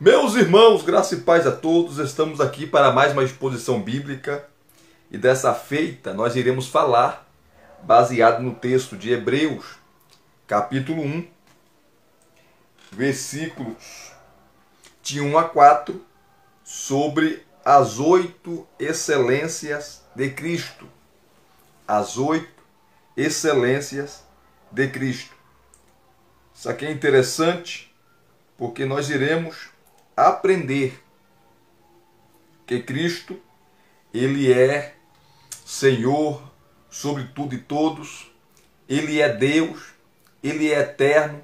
Meus irmãos, graça e paz a todos, estamos aqui para mais uma exposição bíblica e dessa feita nós iremos falar, baseado no texto de Hebreus, capítulo 1, versículos de 1 a 4, sobre as 8 excelências de Cristo. As 8 excelências de Cristo. Isso aqui é interessante porque nós iremos aprender que Cristo, Ele é Senhor sobre tudo e todos, Ele é Deus, Ele é eterno,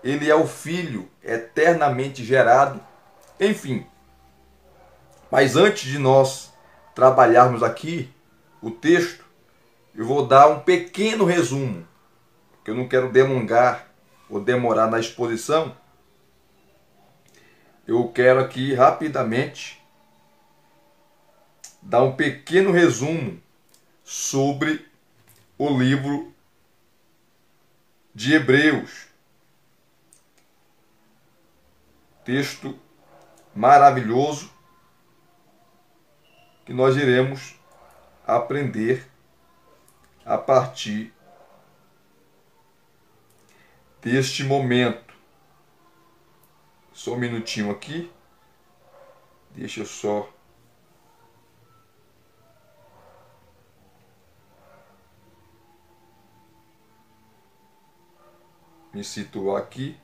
Ele é o Filho eternamente gerado, enfim. Mas antes de nós trabalharmos aqui o texto, eu vou dar um pequeno resumo, porque eu não quero delongar ou demorar na exposição. Eu quero aqui rapidamente dar um pequeno resumo sobre o livro de Hebreus. Texto maravilhoso que nós iremos aprender a partir deste momento. Só um minutinho aqui. Deixa eu só me situar aqui.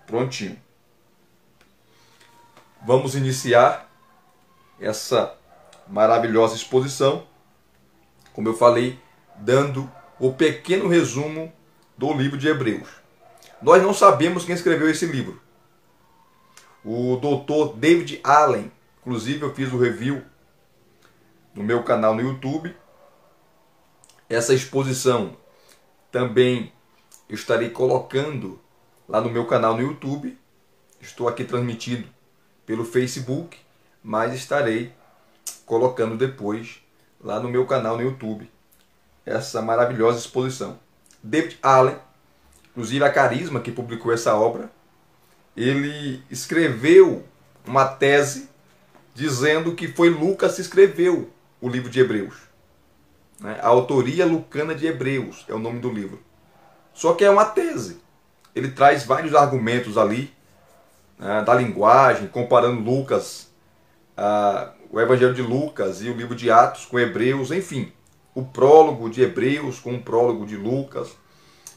Prontinho. Vamos iniciar essa maravilhosa exposição, como eu falei, dando o pequeno resumo do livro de Hebreus. Nós não sabemos quem escreveu esse livro. O Dr. David Allen, inclusive eu fiz o review no meu canal no YouTube. Essa exposição também eu estarei colocando lá no meu canal no YouTube. Estou aqui transmitindo pelo Facebook, mas estarei colocando depois lá no meu canal no YouTube essa maravilhosa exposição. David Allen, inclusive a Carisma, que publicou essa obra, ele escreveu uma tese dizendo que foi Lucas que escreveu o livro de Hebreus. A autoria lucana de Hebreus é o nome do livro. Só que é uma tese. Ele traz vários argumentos ali, da linguagem, comparando Lucas, o Evangelho de Lucas e o livro de Atos com Hebreus, enfim. O prólogo de Hebreus com o prólogo de Lucas.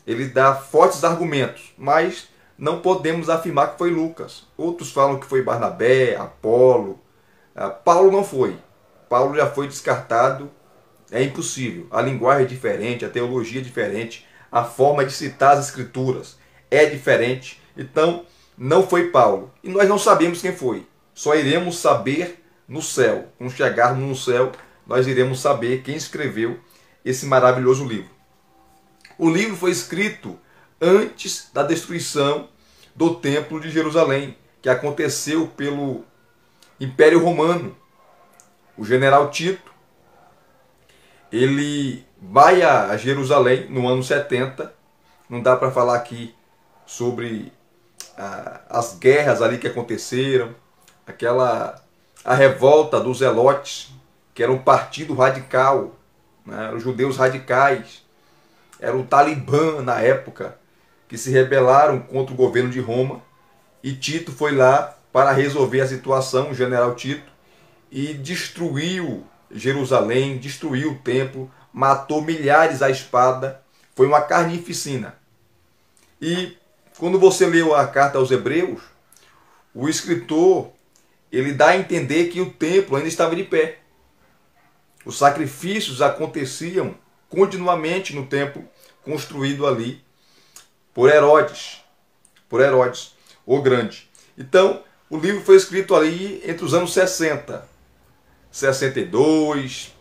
Ele dá fortes argumentos, mas não podemos afirmar que foi Lucas. Outros falam que foi Barnabé, Apolo. Paulo não foi. Paulo já foi descartado. É impossível. A linguagem é diferente, a teologia é diferente, a forma de citar as escrituras é diferente. Então, não foi Paulo. E nós não sabemos quem foi. Só iremos saber no céu. Quando chegarmos no céu, nós iremos saber quem escreveu esse maravilhoso livro. O livro foi escrito antes da destruição do Templo de Jerusalém, que aconteceu pelo Império Romano. O general Tito, ele vai a Jerusalém no ano 70. Não dá para falar aqui sobre as guerras ali que aconteceram, a revolta dos Zelotes, que era um partido radical, os judeus radicais. Era o Talibã na época, que se rebelaram contra o governo de Roma. E Tito foi lá para resolver a situação, o general Tito, e destruiu Jerusalém, destruiu o templo, matou milhares à espada. Foi uma carnificina. E quando você leu a carta aos Hebreus, o escritor ele dá a entender que o templo ainda estava de pé. Os sacrifícios aconteciam continuamente no templo construído ali por Herodes o Grande. Então, o livro foi escrito ali entre os anos 60, 62,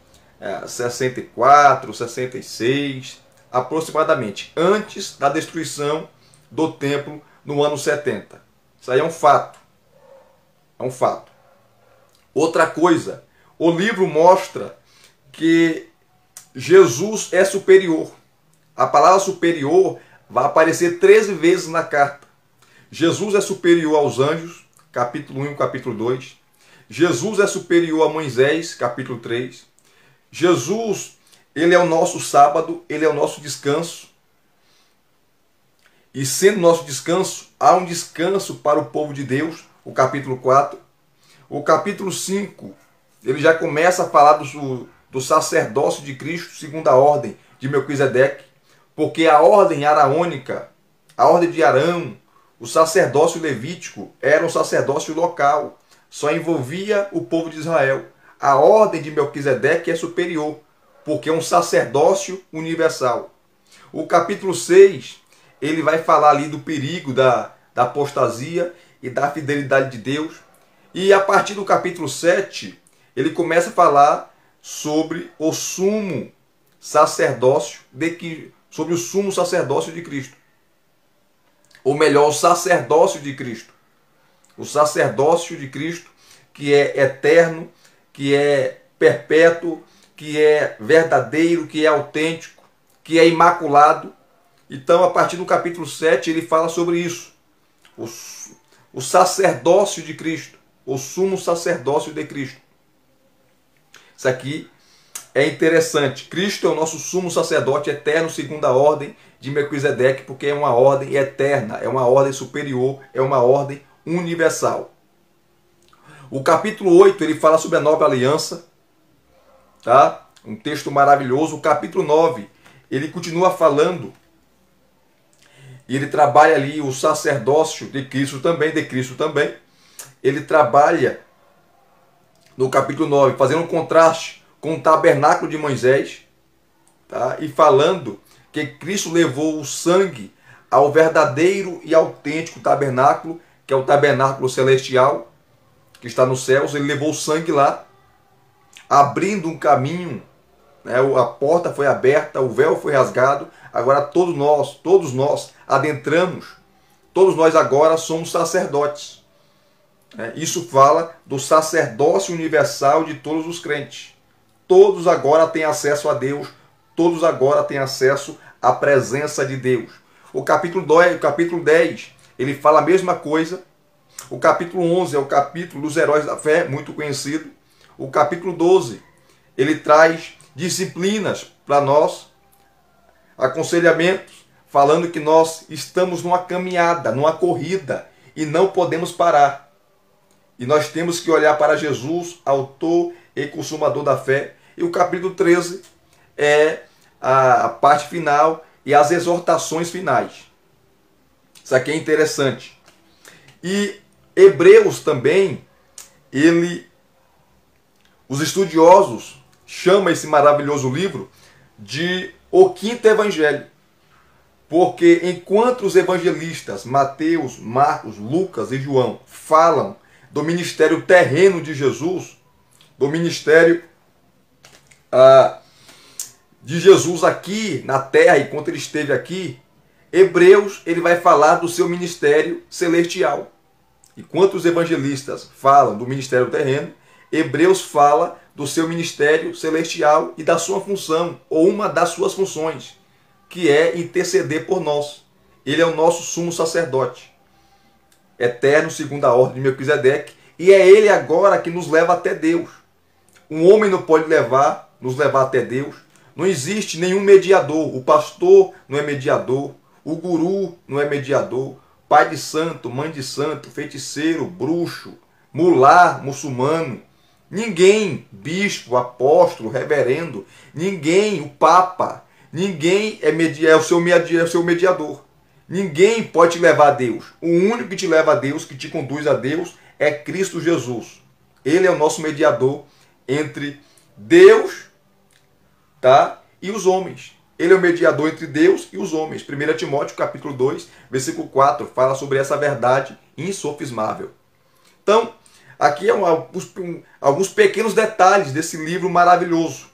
64, 66, aproximadamente, antes da destruição do templo no ano 70. Isso aí é um fato. É um fato. Outra coisa, o livro mostra que Jesus é superior. A palavra superior vai aparecer 13 vezes na carta. Jesus é superior aos anjos, capítulo 1 e capítulo 2. Jesus é superior a Moisés, capítulo 3. Jesus, ele é o nosso sábado, ele é o nosso descanso. E sendo nosso descanso, há um descanso para o povo de Deus, o capítulo 4. O capítulo 5, ele já começa a falar do sacerdócio de Cristo, segundo a ordem de Melquisedeque, porque a ordem araônica, a ordem de Arão, o sacerdócio levítico, era um sacerdócio local, só envolvia o povo de Israel. A ordem de Melquisedeque é superior, porque é um sacerdócio universal. O capítulo 6, ele vai falar ali do perigo da apostasia e da fidelidade de Deus. E a partir do capítulo 7, ele começa a falar sobre o sumo sacerdócio sobre o sumo sacerdócio de Cristo. Ou melhor, o sacerdócio de Cristo. O sacerdócio de Cristo, que é eterno, que é perpétuo, que é verdadeiro, que é autêntico, que é imaculado. Então, a partir do capítulo 7, ele fala sobre isso. O sacerdócio de Cristo, o sumo sacerdócio de Cristo. Isso aqui é interessante. Cristo é o nosso sumo sacerdote eterno, segundo a ordem de Melquisedeque, porque é uma ordem eterna, é uma ordem superior, é uma ordem universal. O capítulo 8, ele fala sobre a nova aliança, tá? Um texto maravilhoso. O capítulo 9, ele continua falando, e ele trabalha ali o sacerdócio de Cristo também. Ele trabalha no capítulo 9, fazendo um contraste com o tabernáculo de Moisés, tá? E falando que Cristo levou o sangue ao verdadeiro e autêntico tabernáculo, que é o tabernáculo celestial, que está nos céus. Ele levou o sangue lá, abrindo um caminho, né? A porta foi aberta, o véu foi rasgado. Agora todos nós adentramos, todos nós agora somos sacerdotes. Isso fala do sacerdócio universal de todos os crentes. Todos agora têm acesso a Deus, todos agora têm acesso à presença de Deus. O capítulo 10, ele fala a mesma coisa. O capítulo 11 é o capítulo dos heróis da fé, muito conhecido. O capítulo 12, ele traz disciplinas para nós, aconselhamentos, falando que nós estamos numa caminhada, numa corrida, e não podemos parar. E nós temos que olhar para Jesus, autor e consumador da fé. E o capítulo 13 é a parte final e as exortações finais. Isso aqui é interessante. E Hebreus também, os estudiosos chamam esse maravilhoso livro de o quinto evangelho. Porque enquanto os evangelistas Mateus, Marcos, Lucas e João falam do ministério terreno de Jesus, do ministério de Jesus aqui na terra, enquanto ele esteve aqui, Hebreus ele vai falar do seu ministério celestial. Enquanto os evangelistas falam do ministério terreno, Hebreus fala do seu ministério celestial e da sua função, ou uma das suas funções, que é interceder por nós. Ele é o nosso sumo sacerdote, eterno, segundo a ordem de Melquisedeque, e é ele agora que nos leva até Deus. Um homem não pode nos levar até Deus. Não existe nenhum mediador. O pastor não é mediador, o guru não é mediador, pai de santo, mãe de santo, feiticeiro, bruxo, mulá, muçulmano, ninguém, bispo, apóstolo, reverendo, ninguém, o papa, ninguém é o seu mediador. Ninguém pode te levar a Deus. O único que te leva a Deus, que te conduz a Deus, é Cristo Jesus. Ele é o nosso mediador entre Deus, tá, e os homens. Ele é o mediador entre Deus e os homens. 1 Timóteo capítulo 2, versículo 4, fala sobre essa verdade insofismável. Então, aqui alguns pequenos detalhes desse livro maravilhoso.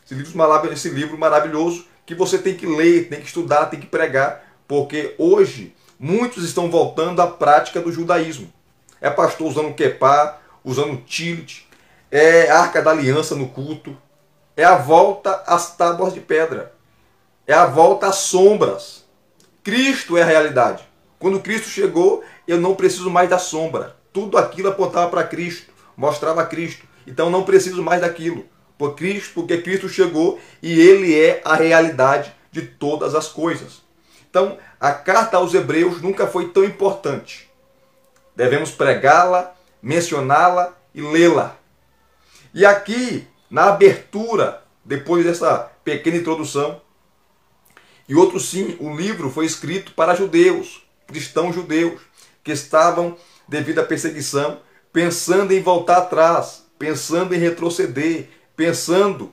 Esse livro maravilhoso que você tem que ler, tem que estudar, tem que pregar, porque hoje muitos estão voltando à prática do judaísmo. É pastor usando quepá, usando tilit, é a arca da aliança no culto, é a volta às tábuas de pedra, é a volta às sombras. Cristo é a realidade. Quando Cristo chegou, eu não preciso mais da sombra. Tudo aquilo apontava para Cristo, mostrava Cristo. Então não preciso mais daquilo. Porque Cristo chegou e Ele é a realidade de todas as coisas. Então, a carta aos Hebreus nunca foi tão importante. Devemos pregá-la, mencioná-la e lê-la. E aqui, na abertura, depois dessa pequena introdução, e outro sim, o livro foi escrito para judeus, cristãos judeus, que estavam, devido à perseguição, pensando em voltar atrás, pensando em retroceder, pensando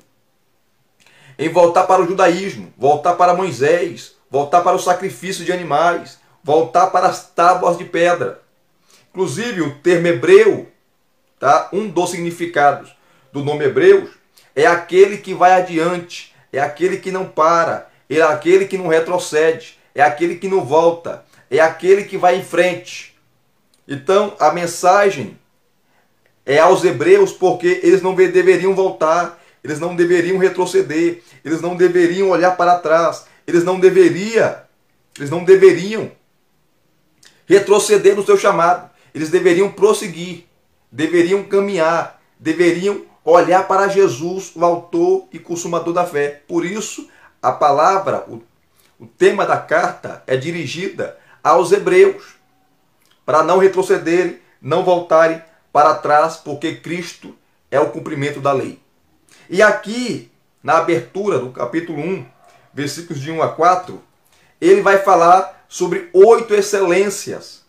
em voltar para o judaísmo, voltar para Moisés, voltar para o sacrifício de animais, voltar para as tábuas de pedra. Inclusive, o termo hebreu, tá? Um dos significados do nome Hebreus é aquele que vai adiante, é aquele que não para, é aquele que não retrocede, é aquele que não volta, é aquele que vai em frente. Então, a mensagem é aos hebreus porque eles não deveriam voltar, eles não deveriam retroceder, eles não deveriam olhar para trás, eles não deveriam retroceder no seu chamado, eles deveriam prosseguir, deveriam caminhar, deveriam olhar para Jesus, o autor e consumador da fé. Por isso, a palavra, o tema da carta é dirigida aos hebreus, para não retrocederem, não voltarem para trás, porque Cristo é o cumprimento da lei. E aqui, na abertura do capítulo 1, versículos de 1 a 4, ele vai falar sobre 8 excelências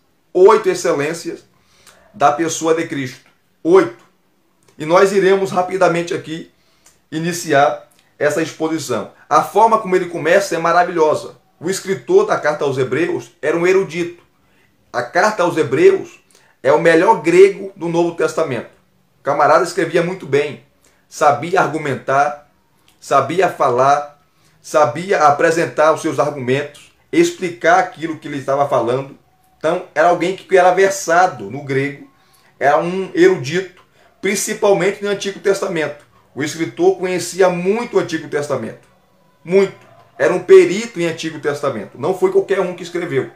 da pessoa de Cristo. 8. E nós iremos rapidamente aqui iniciar essa exposição. A forma como ele começa é maravilhosa. O escritor da carta aos Hebreus era um erudito. A carta aos Hebreus é o melhor grego do Novo Testamento. O camarada escrevia muito bem, sabia argumentar, sabia falar, sabia apresentar os seus argumentos, explicar aquilo que ele estava falando. Então, era alguém que era versado no grego, era um erudito, principalmente no Antigo Testamento. O escritor conhecia muito o Antigo Testamento. Muito. Era um perito em Antigo Testamento. Não foi qualquer um que escreveu.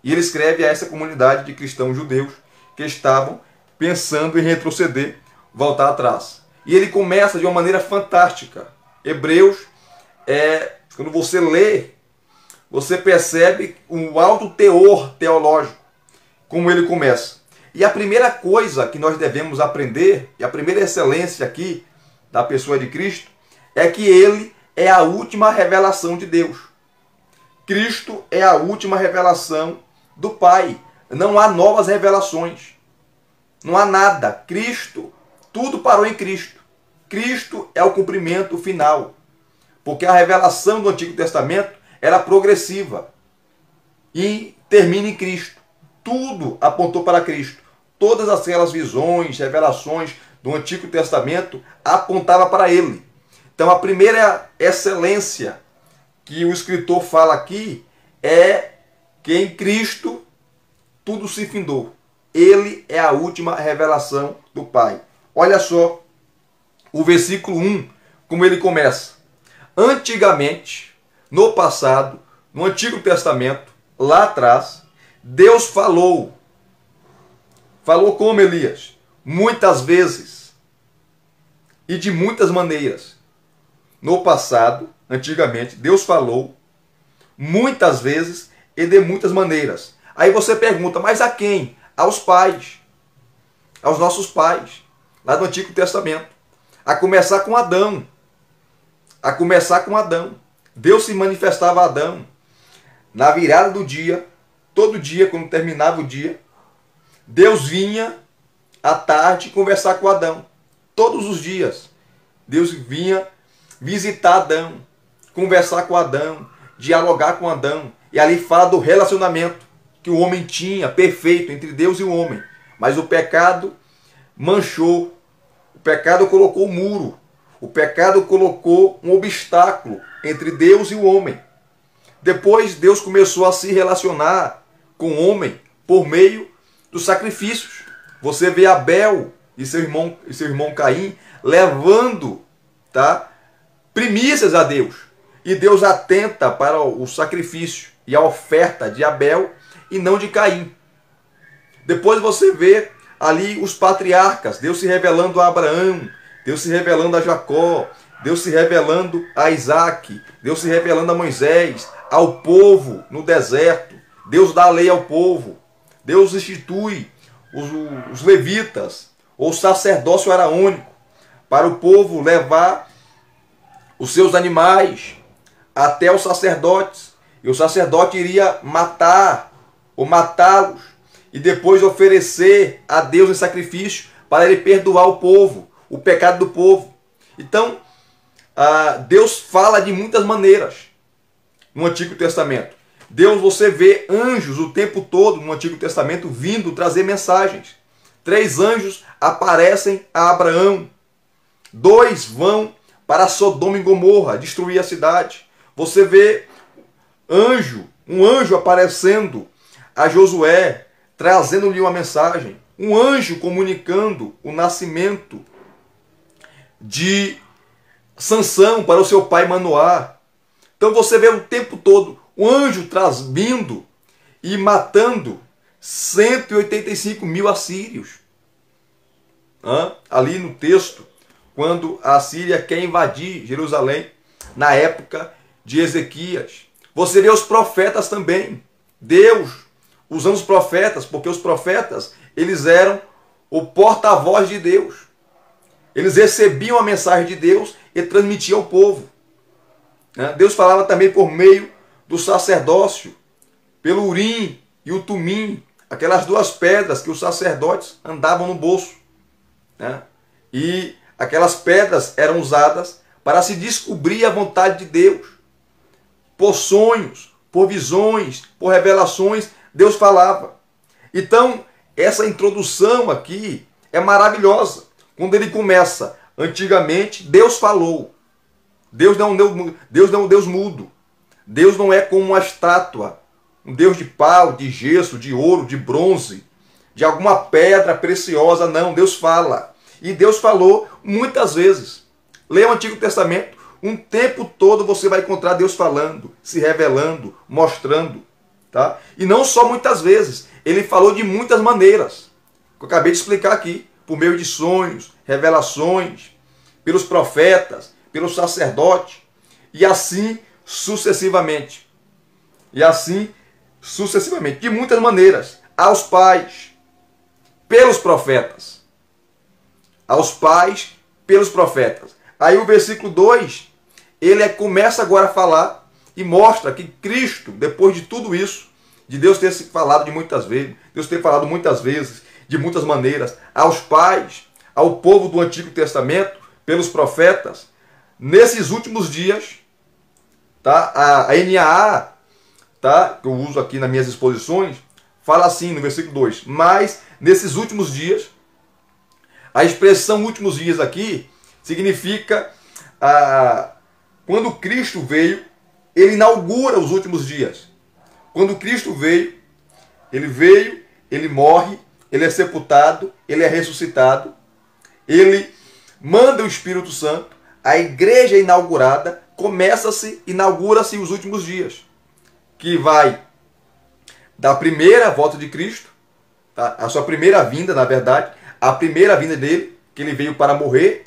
E ele escreve a essa comunidade de cristãos judeus que estavam pensando em retroceder, voltar atrás. E ele começa de uma maneira fantástica. Hebreus, quando você lê, você percebe um alto teor teológico, como ele começa. E a primeira coisa que nós devemos aprender, e a primeira excelência aqui da pessoa de Cristo, é que ele é a última revelação de Deus. Cristo é a última revelação do Pai. Não há novas revelações. Não há nada. Cristo, tudo parou em Cristo. Cristo é o cumprimento final. Porque a revelação do Antigo Testamento era progressiva e termina em Cristo. Tudo apontou para Cristo. Todas aquelas visões, revelações do Antigo Testamento apontavam para Ele. Então a primeira excelência que o escritor fala aqui é que em Cristo tudo se findou. Ele é a última revelação do Pai. Olha só o versículo 1, como ele começa. Antigamente, no passado, no Antigo Testamento, lá atrás, Deus falou. Falou como, Elias? Muitas vezes e de muitas maneiras. No passado, antigamente, Deus falou muitas vezes e de muitas maneiras. Aí você pergunta, mas a quem? Aos pais, aos nossos pais, lá do Antigo Testamento. A começar com Adão. A começar com Adão. Deus se manifestava a Adão na virada do dia, todo dia, quando terminava o dia. Deus vinha à tarde conversar com Adão. Todos os dias. Deus vinha visitar Adão, conversar com Adão, dialogar com Adão. E ali fala do relacionamento que o homem tinha, perfeito, entre Deus e o homem. Mas o pecado manchou. O pecado colocou um muro. O pecado colocou um obstáculo entre Deus e o homem. Depois Deus começou a se relacionar com o homem por meio dos sacrifícios. Você vê Abel e seu irmão Caim levando, primícias a Deus. E Deus atenta para o sacrifício e a oferta de Abel e não de Caim. Depois você vê ali os patriarcas, Deus se revelando a Abraão, Deus se revelando a Jacó, Deus se revelando a Isaac, Deus se revelando a Moisés, ao povo no deserto. Deus dá a lei ao povo, Deus institui os levitas, ou o sacerdócio araônico, para o povo levar os seus animais até os sacerdotes. E o sacerdote iria matar ou matá-los e depois oferecer a Deus em sacrifício para ele perdoar o povo, o pecado do povo. Então, Deus fala de muitas maneiras no Antigo Testamento. Deus, você vê anjos o tempo todo no Antigo Testamento vindo trazer mensagens. 3 anjos aparecem a Abraão. 2 vão para Sodoma e Gomorra, destruir a cidade. Você vê um anjo aparecendo a Josué, trazendo-lhe uma mensagem. Um anjo comunicando o nascimento de Sansão para o seu pai Manoá. Então você vê o tempo todo o anjo vindo e matando 185 mil assírios. Ali no texto, quando a Síria quer invadir Jerusalém, na época de Ezequias. Você vê os profetas também. Deus usando os profetas, porque os profetas, eles eram o porta-voz de Deus. Eles recebiam a mensagem de Deus e transmitiam ao povo. Deus falava também por meio do sacerdócio, pelo Urim e o Tumim, aquelas 2 pedras que os sacerdotes andavam no bolso. E aquelas pedras eram usadas para se descobrir a vontade de Deus. Por sonhos, por visões, por revelações, Deus falava. Então, essa introdução aqui é maravilhosa. Quando ele começa, antigamente, Deus falou. Deus não é um Deus mudo. Deus não é como uma estátua, um Deus de pau, de gesso, de ouro, de bronze, de alguma pedra preciosa. Não, Deus fala. E Deus falou muitas vezes. Leia o Antigo Testamento, um tempo todo você vai encontrar Deus falando, se revelando, mostrando. Tá? E não só muitas vezes, ele falou de muitas maneiras, que eu acabei de explicar aqui, por meio de sonhos, revelações, pelos profetas, pelo sacerdote, e assim sucessivamente. E assim sucessivamente, de muitas maneiras, aos pais, pelos profetas. Aos pais, pelos profetas. Aí o versículo 2, ele começa agora a falar e mostra que Cristo, depois de tudo isso, de Deus ter se falado de muitas vezes, Deus ter falado muitas vezes, de muitas maneiras, aos pais, ao povo do Antigo Testamento, pelos profetas, nesses últimos dias, tá? A NAA, tá? Que eu uso aqui nas minhas exposições, fala assim no versículo 2, mas nesses últimos dias, a expressão últimos dias aqui significa quando Cristo veio, ele inaugura os últimos dias. Quando Cristo veio, ele morre, ele é sepultado, ele é ressuscitado, ele manda o Espírito Santo, a igreja é inaugurada, inaugura-se os últimos dias, que vai da primeira volta de Cristo, tá? A sua primeira vinda, na verdade, a primeira vinda dele, que ele veio para morrer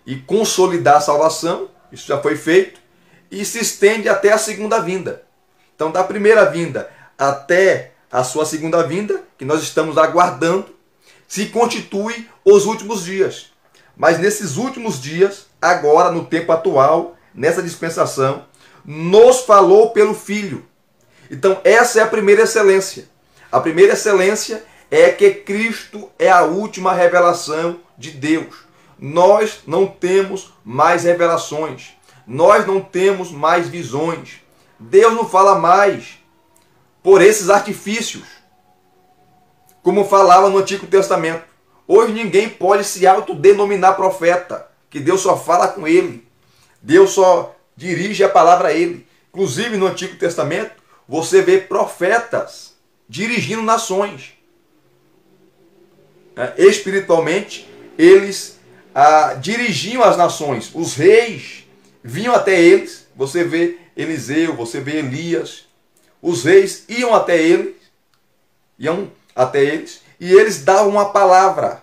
e consolidar a salvação, isso já foi feito, e se estende até a segunda vinda. Então, da primeira vinda até a sua segunda vinda, que nós estamos aguardando, se constitui os últimos dias. Mas nesses últimos dias, agora, no tempo atual, nessa dispensação, nos falou pelo Filho. Então, essa é a primeira excelência. A primeira excelência é que Cristo é a última revelação de Deus. Nós não temos mais revelações. Nós não temos mais visões. Deus não fala mais por esses artifícios, como falava no Antigo Testamento. Hoje ninguém pode se autodenominar profeta, que Deus só fala com ele. Deus só dirige a palavra a ele. Inclusive no Antigo Testamento, você vê profetas dirigindo nações. Espiritualmente, eles dirigiam as nações. Os reis vinham até eles. Você vê Eliseu, você vê Elias. Os reis iam até eles iam até eles e eles davam uma palavra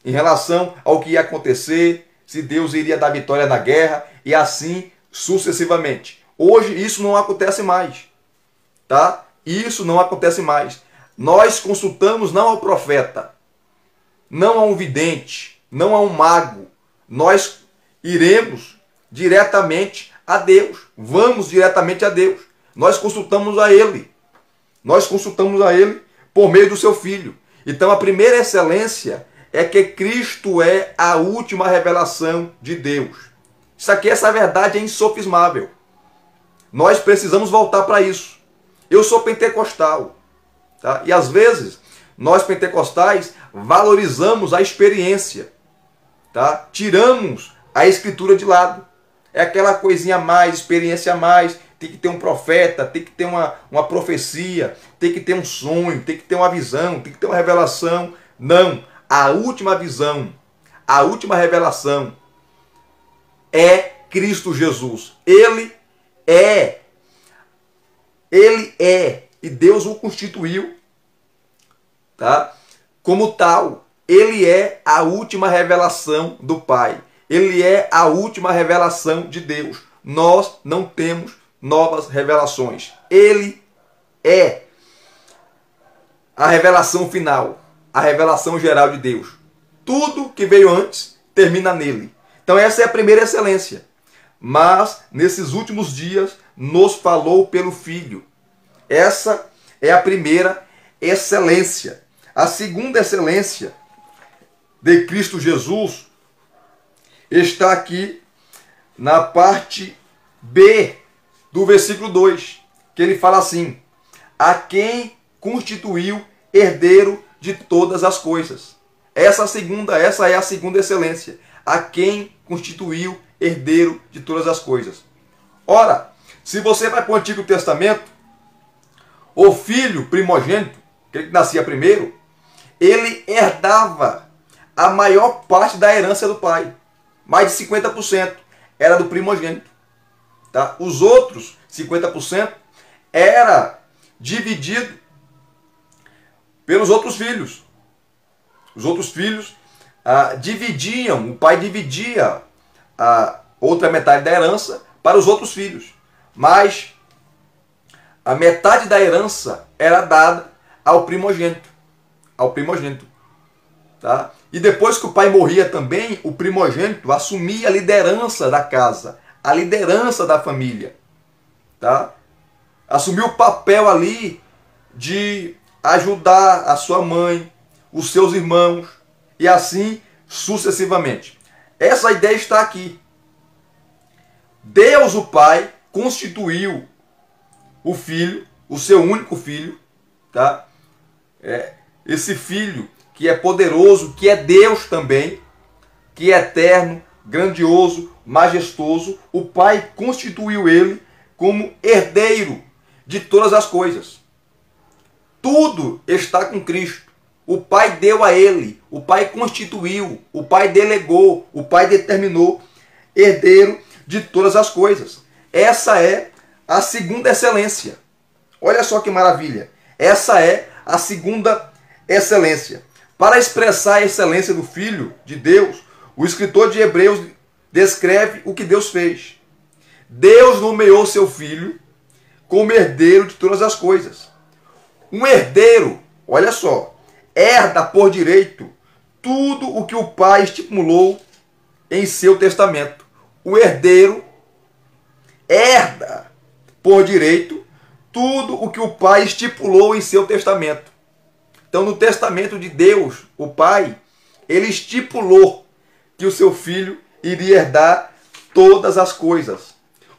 em relação ao que ia acontecer, se Deus iria dar vitória na guerra e assim sucessivamente. Hoje isso não acontece mais, tá? Isso não acontece mais. Nós consultamos não ao profeta, não a um vidente, não a um mago. Nós iremos diretamente a Deus. Vamos diretamente a Deus. Nós consultamos a Ele. Nós consultamos a Ele por meio do seu Filho. Então a primeira excelência é que Cristo é a última revelação de Deus. Isso aqui, essa verdade é insofismável. Nós precisamos voltar para isso. Eu sou pentecostal, tá? E às vezes nós pentecostais valorizamos a experiência, tá? Tiramos a escritura de lado. É aquela coisinha a mais, experiência a mais. Tem que ter um profeta, tem que ter uma profecia, tem que ter um sonho, tem que ter uma visão, tem que ter uma revelação. Não, a última visão, a última revelação é Cristo Jesus. Ele é, e Deus o constituiu, tá? Como tal. Ele é a última revelação do Pai. Ele é a última revelação de Deus. Nós não temos novas revelações. Ele é a revelação final, a revelação geral de Deus. Tudo que veio antes termina nele. Então essa é a primeira excelência. Mas nesses últimos dias nos falou pelo Filho. Essa é a primeira excelência. A segunda excelência de Cristo Jesus está aqui na parte B do versículo 2, que ele fala assim: a quem constituiu herdeiro de todas as coisas. Essa é a segunda excelência. A quem constituiu herdeiro de todas as coisas. Ora, se você vai para o Antigo Testamento, o filho primogênito, aquele que nascia primeiro, ele herdava a maior parte da herança do pai. Mais de 50% era do primogênito. Tá? Os outros 50% era dividido pelos outros filhos. Os outros filhos dividiam, o pai dividia a outra metade da herança para os outros filhos. Mas a metade da herança era dada ao primogênito. Ao primogênito. Tá? E depois que o pai morria também, o primogênito assumia a liderança da casa, a liderança da família. Tá? Assumiu o papel ali de ajudar a sua mãe, os seus irmãos, e assim sucessivamente. Essa ideia está aqui. Deus, o Pai, constituiu o Filho, o seu único filho, tá? Esse filho que é poderoso, que é Deus também, que é eterno, grandioso, majestoso. O Pai constituiu ele como herdeiro de todas as coisas. Tudo está com Cristo. O Pai deu a ele, o Pai constituiu, o Pai delegou, o Pai determinou herdeiro de todas as coisas. Essa é a segunda excelência. Olha só que maravilha. Essa é a segunda excelência. Para expressar a excelência do Filho de Deus, o escritor de Hebreus descreve o que Deus fez. Deus nomeou seu Filho como herdeiro de todas as coisas. Um herdeiro, olha só, herda por direito tudo o que o Pai estipulou em seu testamento. O herdeiro herda por direito tudo o que o Pai estipulou em seu testamento. Então, no testamento de Deus, o Pai, ele estipulou que o seu filho iria herdar todas as coisas.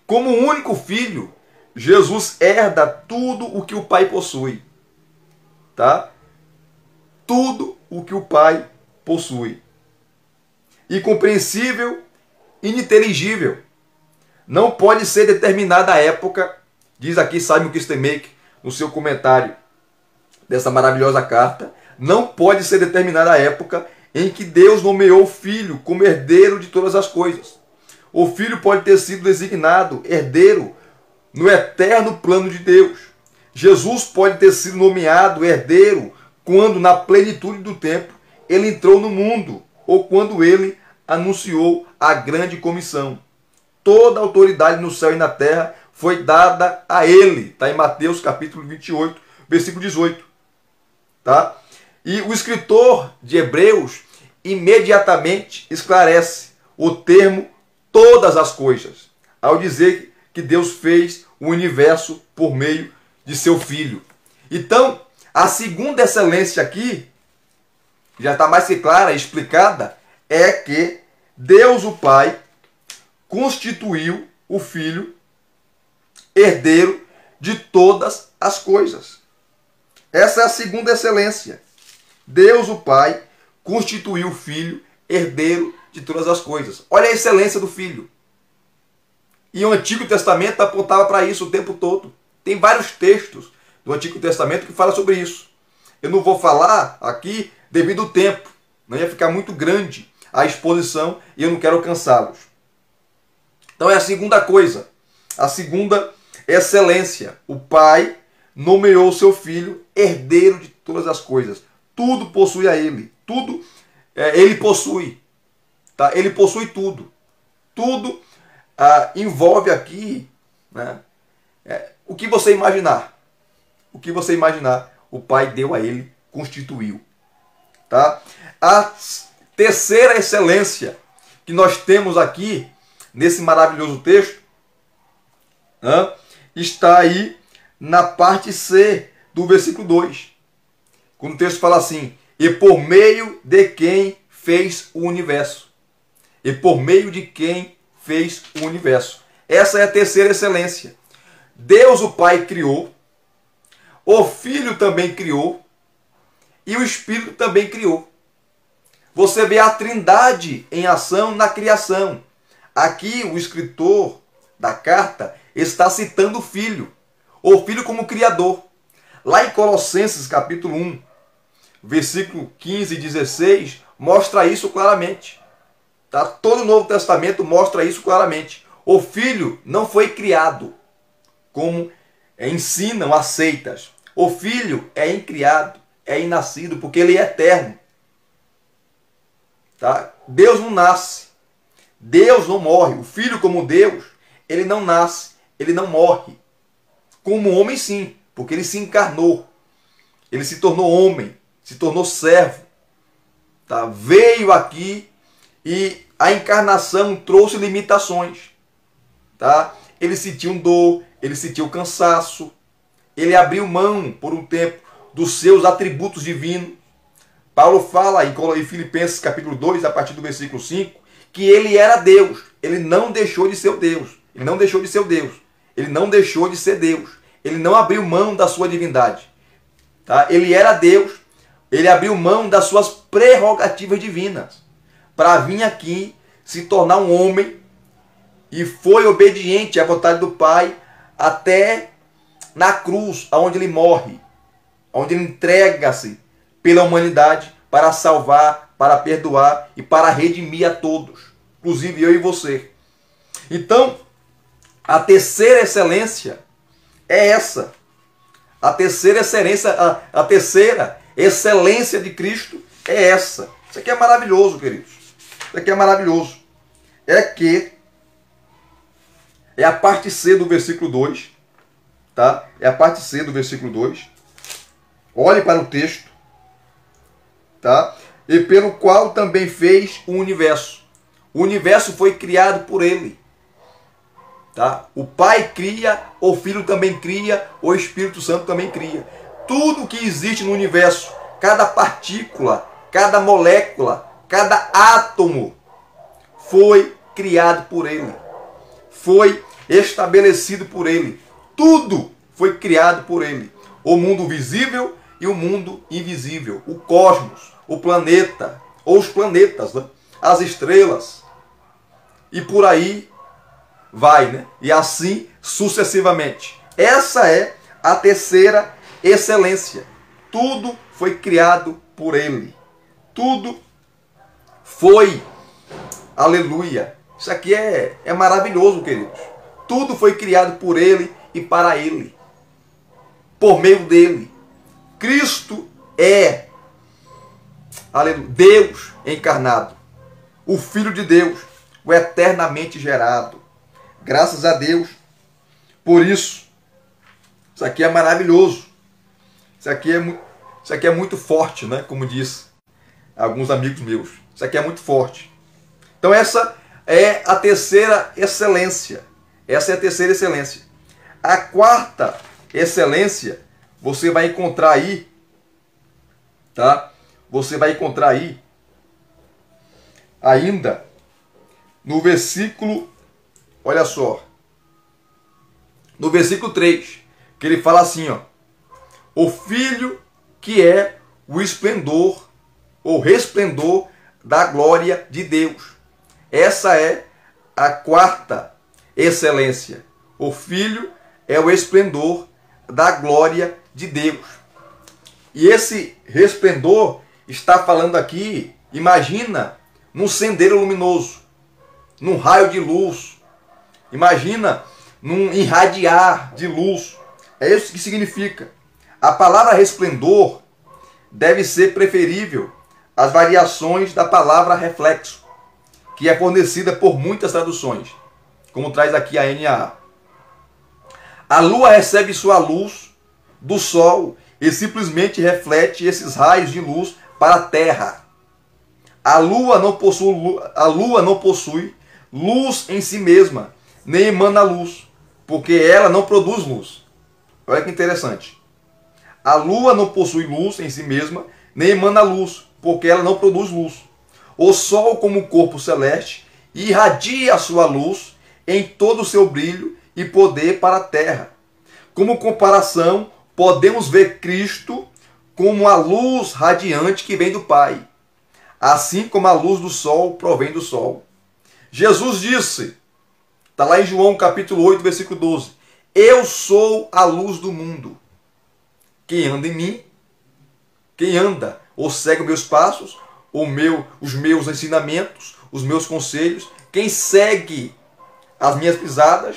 Como único filho, Jesus herda tudo o que o Pai possui. Tá? Tudo o que o Pai possui. Incompreensível, ininteligível. Não pode ser determinada a época, diz aqui Simon Kistemaker no seu comentário dessa maravilhosa carta, não pode ser determinada a época em que Deus nomeou o Filho como herdeiro de todas as coisas. O Filho pode ter sido designado herdeiro no eterno plano de Deus. Jesus pode ter sido nomeado herdeiro quando, na plenitude do tempo, ele entrou no mundo, ou quando ele anunciou a grande comissão. Toda a autoridade no céu e na terra foi dada a ele. Está em Mateus capítulo 28, versículo 18. Tá? E o escritor de Hebreus imediatamente esclarece o termo todas as coisas, ao dizer que Deus fez o universo por meio de seu Filho. Então, a segunda excelência aqui, já está mais que clara e explicada, é que Deus o Pai constituiu o Filho herdeiro de todas as coisas. Essa é a segunda excelência. Deus o Pai constituiu o Filho herdeiro de todas as coisas. Olha a excelência do Filho. E o Antigo Testamento apontava para isso o tempo todo. Tem vários textos do Antigo Testamento que falam sobre isso. Eu não vou falar aqui devido ao tempo. Não ia ficar muito grande a exposição e eu não quero cansá-los. Então é a segunda coisa. A segunda excelência. O Pai nomeou seu Filho herdeiro de todas as coisas. Tudo possui a Ele. Tudo Ele possui. Tá? Ele possui tudo. Tudo envolve aqui, né, o que você imaginar. O que você imaginar, o Pai deu a Ele, constituiu. Tá? A terceira excelência que nós temos aqui, nesse maravilhoso texto, né, está aí na parte C do versículo 2. Quando o texto fala assim: e por meio de quem fez o universo. E por meio de quem fez o universo. Essa é a terceira excelência. Deus o Pai criou, o Filho também criou e o Espírito também criou. Você vê a Trindade em ação na criação. Aqui o escritor da carta está citando o Filho como Criador. Lá em Colossenses capítulo 1, versículo 15 e 16, mostra isso claramente. Tá? Todo o Novo Testamento mostra isso claramente. O Filho não foi criado como ensinam as seitas. O Filho é incriado, é inascido, porque ele é eterno. Tá? Deus não nasce. Deus não morre. O Filho, como Deus, ele não nasce, ele não morre. Como homem, sim, porque ele se encarnou. Ele se tornou homem, se tornou servo. Tá? Veio aqui e a encarnação trouxe limitações. Tá? Ele sentiu dor, ele sentiu cansaço, ele abriu mão por um tempo dos seus atributos divinos. Paulo fala em Filipenses capítulo 2, a partir do versículo 5, que ele era Deus, ele não deixou de ser Deus, ele não deixou de ser Deus, ele não deixou de ser Deus, ele não abriu mão da sua divindade. Tá? Ele era Deus, ele abriu mão das suas prerrogativas divinas para vir aqui se tornar um homem e foi obediente à vontade do Pai até na cruz, onde ele morre, onde ele entrega-se pela humanidade para salvar, para perdoar e para redimir a todos, inclusive eu e você. Então, a terceira excelência é essa. A terceira excelência de Cristo é essa. Isso aqui é maravilhoso, queridos. Isso aqui é maravilhoso. É que é a parte C do versículo 2. Tá? É a parte C do versículo 2. Olhe para o texto. Tá? E pelo qual também fez o universo. O universo foi criado por ele. Tá? O Pai cria, o Filho também cria, o Espírito Santo também cria. Tudo que existe no universo, cada partícula, cada molécula, cada átomo, foi criado por ele. Foi estabelecido por ele. Tudo foi criado por ele. O mundo visível e o mundo invisível. O cosmos, o planeta, ou os planetas, né? As estrelas. E por aí vai, né? E assim sucessivamente. Essa é a terceira excelência. Tudo foi criado por ele. Tudo foi, aleluia. Isso aqui é maravilhoso, queridos. Tudo foi criado por ele e para ele. por meio dele. Cristo é, aleluia, Deus encarnado, o Filho de Deus, o eternamente gerado. Graças a Deus por isso. Isso aqui é maravilhoso. Isso aqui é muito forte, né? Como diz alguns amigos meus. Isso aqui é muito forte. Então essa é a terceira excelência. Essa é a terceira excelência. A quarta excelência você vai encontrar aí, tá? Você vai encontrar aí ainda no versículo, olha só, no versículo 3, que ele fala assim, ó: o Filho que é o esplendor, ou resplendor da glória de Deus. Essa é a quarta excelência. O Filho é o esplendor da glória de Deus. E esse resplendor está falando aqui, imagina, num sendeiro luminoso, num raio de luz. Imagina num irradiar de luz. É isso que significa. A palavra resplendor deve ser preferível às variações da palavra reflexo, que é fornecida por muitas traduções, como traz aqui a NAA. A lua recebe sua luz do sol e simplesmente reflete esses raios de luz para a terra. A lua não possui luz em si mesma, nem emana luz, porque ela não produz luz. Olha que interessante. A lua não possui luz em si mesma, nem emana luz, porque ela não produz luz. O sol, como corpo celeste, irradia a sua luz em todo o seu brilho e poder para a terra. Como comparação, podemos ver Cristo como a luz radiante que vem do Pai, assim como a luz do sol provém do sol. Jesus disse, está lá em João capítulo 8, versículo 12, eu sou a luz do mundo. Quem anda em mim, quem anda ou segue os meus passos, os meus ensinamentos, os meus conselhos, quem segue as minhas pisadas,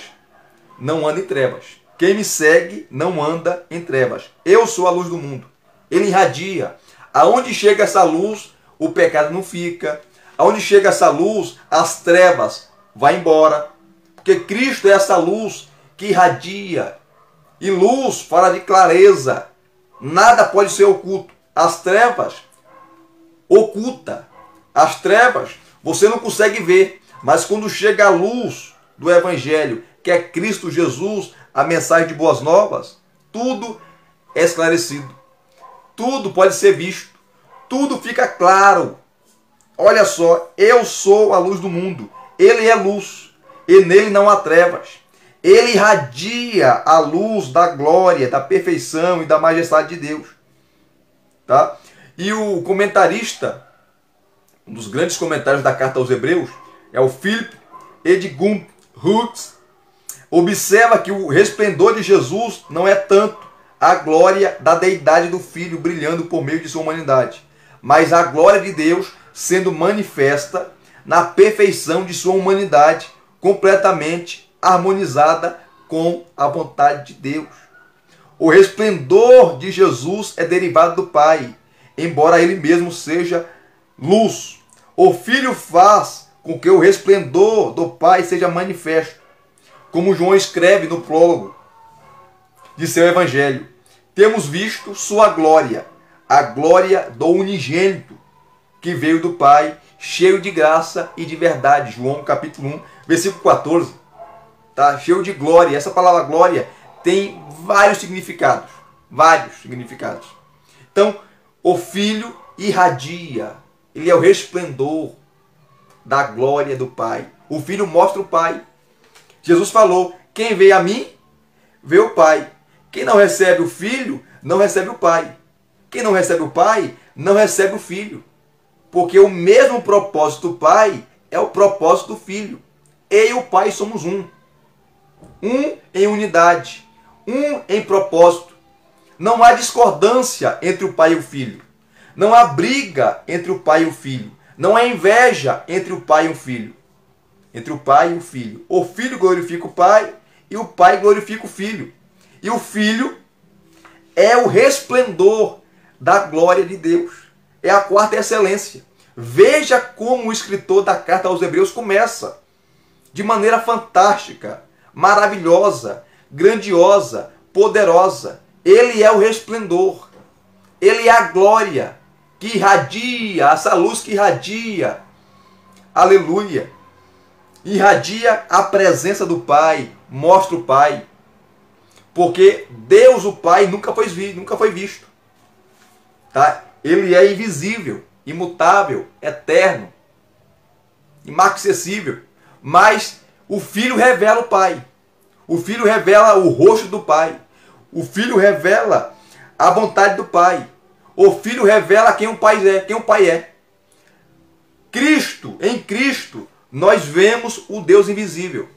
não anda em trevas. Quem me segue não anda em trevas. Eu sou a luz do mundo. Ele irradia. Aonde chega essa luz, o pecado não fica. Aonde chega essa luz, as trevas vão embora. Porque Cristo é essa luz que irradia. E luz fala de clareza. Nada pode ser oculto. As trevas oculta. As trevas você não consegue ver. Mas quando chega a luz do Evangelho, que é Cristo Jesus, a mensagem de boas novas, tudo é esclarecido. Tudo pode ser visto. Tudo fica claro. Olha só, eu sou a luz do mundo. Ele é luz. E nele não há trevas. Ele irradia a luz da glória, da perfeição e da majestade de Deus. Tá? E o comentarista, um dos grandes comentários da carta aos Hebreus, é o Philip Edgund Hughes, observa que o resplendor de Jesus não é tanto a glória da deidade do Filho brilhando por meio de sua humanidade, mas a glória de Deus sendo manifesta na perfeição de sua humanidade, completamente harmonizada com a vontade de Deus. O resplendor de Jesus é derivado do Pai, embora ele mesmo seja luz. O Filho faz com que o resplendor do Pai seja manifesto, como João escreve no prólogo de seu Evangelho. Temos visto sua glória, a glória do unigênito, que veio do Pai, cheio de graça e de verdade. João capítulo 1, versículo 14. Tá? Cheio de glória. Essa palavra glória tem vários significados. Vários significados. Então, o Filho irradia. Ele é o resplendor da glória do Pai. O Filho mostra o Pai. Jesus falou, quem vê a mim, vê o Pai. Quem não recebe o Filho, não recebe o Pai. Quem não recebe o Pai, não recebe o Filho. Porque o mesmo propósito do Pai é o propósito do Filho. Eu e o Pai somos um. Um em unidade. Um em propósito. Não há discordância entre o Pai e o Filho. Não há briga entre o Pai e o Filho. Não há inveja entre o Pai e o Filho. Entre o Pai e o Filho. O Filho glorifica o Pai e o Pai glorifica o Filho. E o Filho é o resplendor da glória de Deus. É a quarta excelência. Veja como o escritor da carta aos Hebreus começa de maneira fantástica, maravilhosa, grandiosa, poderosa. Ele é o resplendor. Ele é a glória que irradia, essa luz que irradia. Aleluia. Irradia a presença do Pai, mostra o Pai. Porque Deus, o Pai, nunca foi visto. Tá? Ele é invisível, imutável, eterno, inacessível. Mas o Filho revela o Pai. O Filho revela o rosto do Pai. O Filho revela a vontade do Pai. O Filho revela quem o Pai é, Cristo, em Cristo, nós vemos o Deus invisível.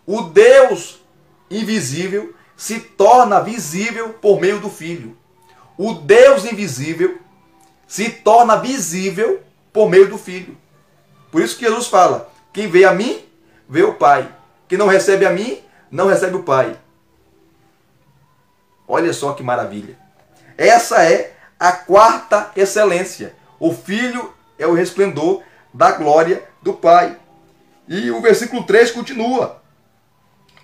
O Deus invisível se torna visível por meio do Filho. O Deus invisível se torna visível por meio do Filho. Por isso que Jesus fala: quem vê a mim, vê o Pai. Quem não recebe a mim, não recebe o Pai. Olha só que maravilha. Essa é a quarta excelência. O Filho é o resplendor da glória do Pai. E o versículo 3 continua.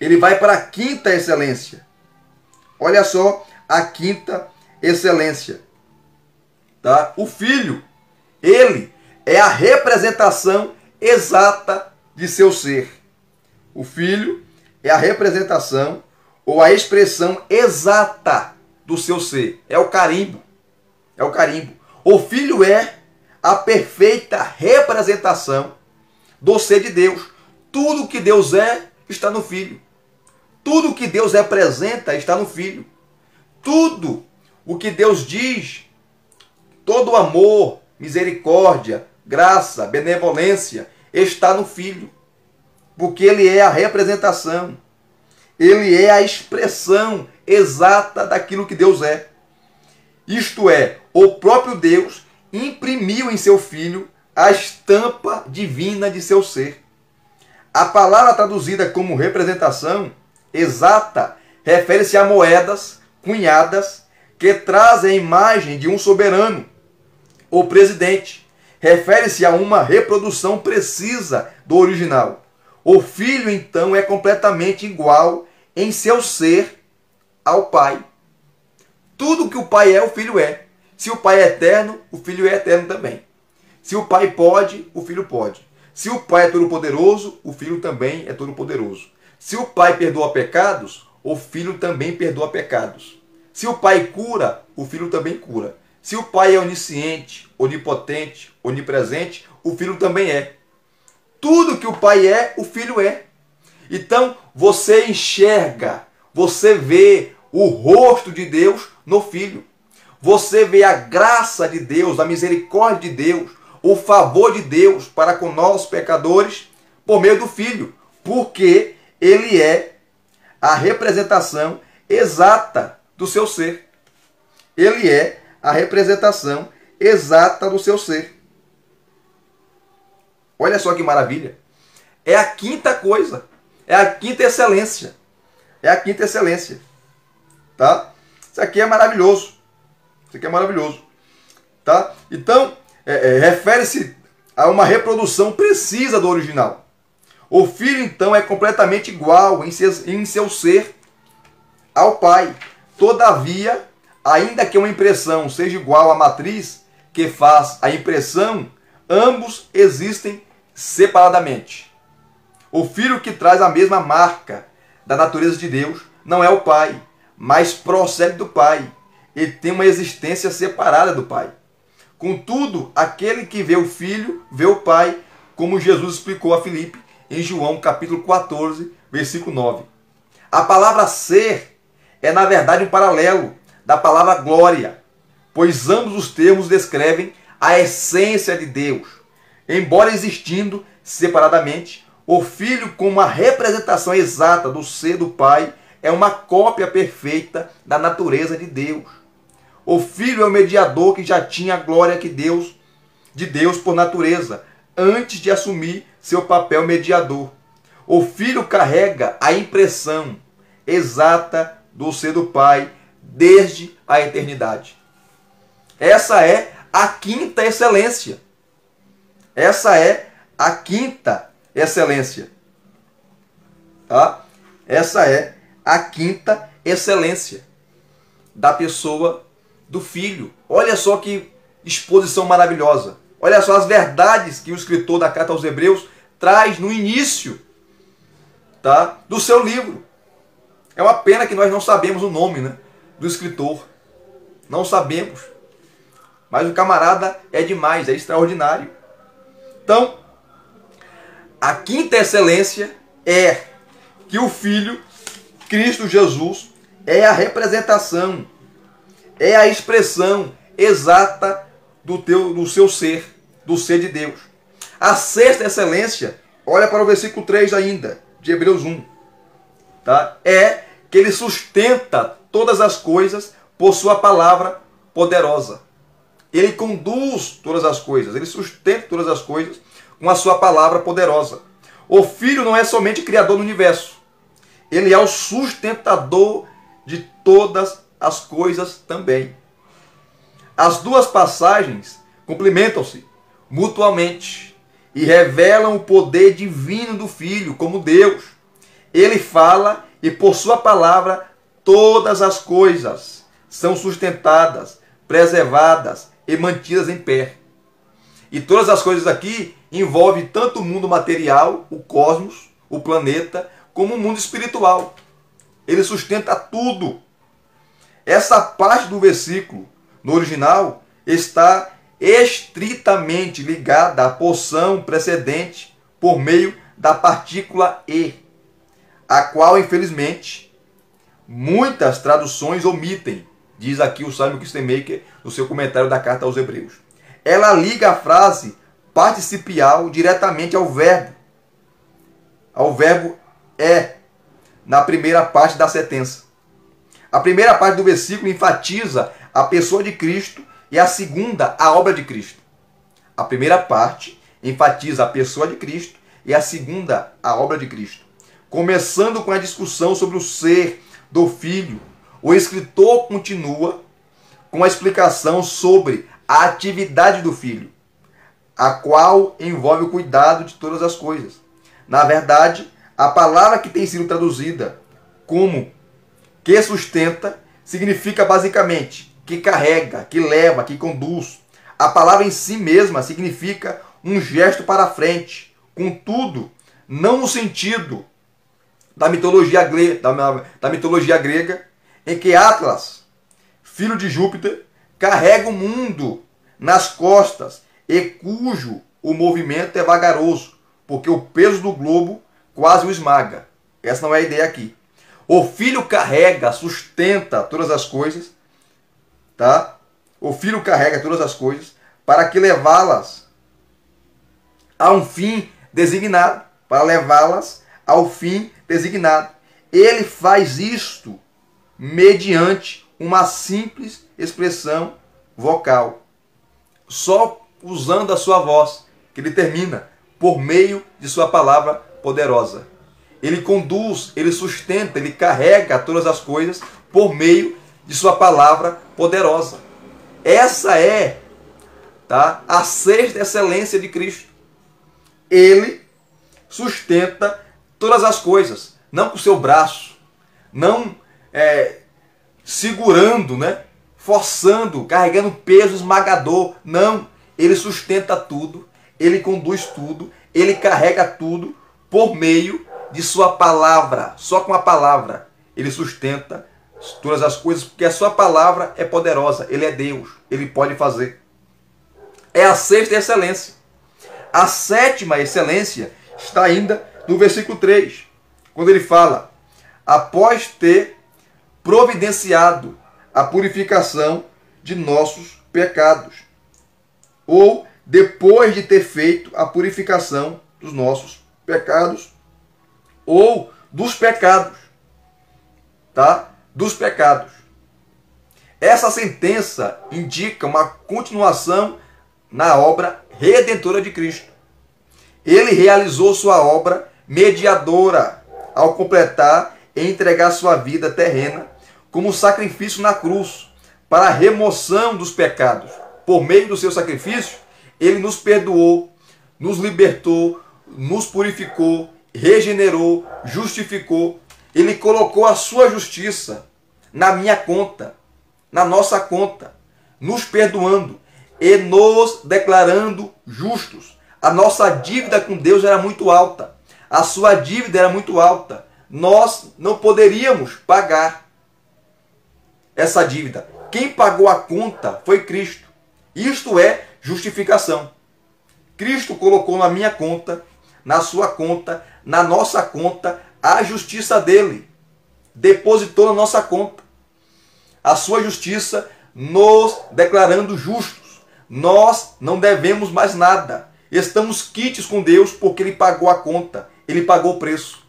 Ele vai para a quinta excelência. Olha só a quinta excelência. Tá? O Filho, ele é a representação exata de seu ser. O Filho é a representação ou a expressão exata do seu ser. É o carimbo. É o carimbo. O Filho é a perfeita representação do ser de Deus. Tudo que Deus é está no Filho. Tudo que Deus representa está no Filho. Tudo o que Deus diz, todo amor, misericórdia, graça, benevolência, está no Filho. Porque ele é a representação. Ele é a expressão exata daquilo que Deus é. Isto é, o próprio Deus imprimiu em seu Filho a estampa divina de seu ser. A palavra traduzida como representação exata refere-se a moedas cunhadas que trazem a imagem de um soberano ou presidente. Refere-se a uma reprodução precisa do original. O Filho, então, é completamente igual em seu ser ao Pai. Tudo que o Pai é, o Filho é. Se o Pai é eterno, o Filho é eterno também. Se o Pai pode, o Filho pode. Se o Pai é todo-poderoso, o Filho também é todo-poderoso. Se o Pai perdoa pecados, o Filho também perdoa pecados. Se o Pai cura, o Filho também cura. Se o Pai é onisciente, onipotente, onipresente, o Filho também é. Tudo que o Pai é, o Filho é. Então, você enxerga, você vê o rosto de Deus no Filho. Você vê a graça de Deus, a misericórdia de Deus, o favor de Deus para com nós, pecadores, por meio do Filho. Porque ele é a representação exata do seu ser. Ele é a representação exata do seu ser. Olha só que maravilha. É a quinta coisa. É a quinta excelência. É a quinta excelência. Tá? Isso aqui é maravilhoso. Isso aqui é maravilhoso. Tá? Então, refere-se a uma reprodução precisa do original. O Filho, então, é completamente igual em seu ser ao Pai. Todavia, ainda que uma impressão seja igual à matriz que faz a impressão, ambos existem separadamente. O Filho, que traz a mesma marca da natureza de Deus, não é o Pai, mas procede do Pai. Ele tem uma existência separada do Pai. Contudo, aquele que vê o Filho, vê o Pai, como Jesus explicou a Filipe em João capítulo 14, versículo 9. A palavra ser é, na verdade, um paralelo da palavra glória, pois ambos os termos descrevem a essência de Deus. Embora existindo separadamente, o Filho, como a representação exata do ser do Pai, é uma cópia perfeita da natureza de Deus. O Filho é o mediador que já tinha a glória de Deus por natureza, antes de assumir seu papel mediador. O Filho carrega a impressão exata do ser do Pai desde à eternidade. Essa é a quinta excelência. Essa é a quinta excelência. Tá? Essa é a quinta excelência da pessoa do Filho. Olha só que exposição maravilhosa. Olha só as verdades que o escritor da Carta aos Hebreus traz no início, tá, do seu livro. É uma pena que nós não sabemos o nome, né, do escritor. Não sabemos. Mas o camarada é demais, é extraordinário. Então, a quinta excelência é que o Filho, Cristo Jesus, é a representação, é a expressão exata do seu ser, do ser de Deus. A sexta excelência, olha para o versículo 3 ainda, de Hebreus 1. Tá? É que ele sustenta todas as coisas por sua palavra poderosa. Ele conduz todas as coisas, ele sustenta todas as coisas com a sua palavra poderosa. O Filho não é somente criador do universo, ele é o sustentador de todas as coisas também. As duas passagens complementam-se mutuamente e revelam o poder divino do Filho como Deus. Ele fala e por sua palavra todas as coisas são sustentadas, preservadas e mantidas em pé. E todas as coisas aqui envolvem tanto o mundo material, o cosmos, o planeta, como o mundo espiritual. Ele sustenta tudo. Essa parte do versículo, no original, está estritamente ligada à porção precedente por meio da partícula e, a qual, infelizmente, muitas traduções omitem, diz aqui o Simon Kistemaker no seu comentário da Carta aos Hebreus. Ela liga a frase participial diretamente ao verbo é, na primeira parte da sentença. A primeira parte do versículo enfatiza a pessoa de Cristo e a segunda, a obra de Cristo. A primeira parte enfatiza a pessoa de Cristo e a segunda, a obra de Cristo. Começando com a discussão sobre o ser do Filho, o escritor continua com a explicação sobre a atividade do Filho, a qual envolve o cuidado de todas as coisas. Na verdade, a palavra que tem sido traduzida como que sustenta significa basicamente que carrega, que leva, que conduz. A palavra em si mesma significa um gesto para frente. Contudo, não no sentido da mitologia grega, em que Atlas, filho de Júpiter, carrega o mundo nas costas e cujo o movimento é vagaroso, porque o peso do globo quase o esmaga. Essa não é a ideia aqui. O Filho carrega, sustenta todas as coisas, tá? O Filho carrega todas as coisas para que levá-las a um fim designado, para levá-las ao fim designado. Ele faz isto mediante uma simples expressão vocal, só usando a sua voz, que ele termina por meio de sua palavra poderosa. Ele conduz, ele sustenta, ele carrega todas as coisas por meio de sua palavra poderosa. Essa é, tá, a sexta excelência de Cristo. Ele sustenta todas as coisas, não com o seu braço, não segurando, né, forçando, carregando peso esmagador. Não, ele sustenta tudo, ele conduz tudo, ele carrega tudo por meio de sua palavra. Só com a palavra ele sustenta todas as coisas, porque a sua palavra é poderosa. Ele é Deus, ele pode fazer. É a sexta excelência. A sétima excelência está ainda no versículo 3, quando ele fala: após ter providenciado a purificação de nossos pecados, ou depois de ter feito a purificação dos nossos pecados, ou dos pecados, tá? Dos pecados. Essa sentença indica uma continuação na obra redentora de Cristo. Ele realizou sua obra mediadora ao completar e entregar sua vida terrena como sacrifício na cruz, para a remoção dos pecados. Por meio do seu sacrifício, ele nos perdoou, nos libertou, nos purificou, regenerou, justificou. Ele colocou a sua justiça na minha conta, na nossa conta, nos perdoando e nos declarando justos. A nossa dívida com Deus era muito alta. A sua dívida era muito alta. Nós não poderíamos pagar essa dívida. Quem pagou a conta foi Cristo. Isto é justificação. Cristo colocou na minha conta, na sua conta, na nossa conta, a justiça dele. Depositou na nossa conta a sua justiça, nos declarando justos. Nós não devemos mais nada. Estamos quites com Deus porque ele pagou a conta. Ele pagou o preço.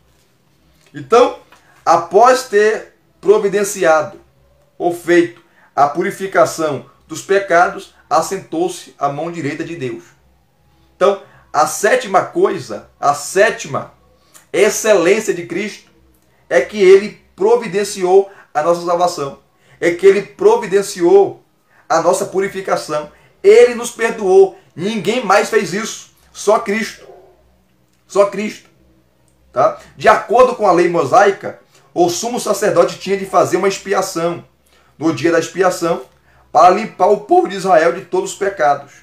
Então, após ter providenciado ou feito a purificação dos pecados, assentou-se à mão direita de Deus. Então, a sétima coisa, a sétima excelência de Cristo é que ele providenciou a nossa salvação. É que ele providenciou a nossa purificação. Ele nos perdoou. Ninguém mais fez isso. Só Cristo. Só Cristo. Tá? De acordo com a lei mosaica, o sumo sacerdote tinha de fazer uma expiação no dia da expiação para limpar o povo de Israel de todos os pecados.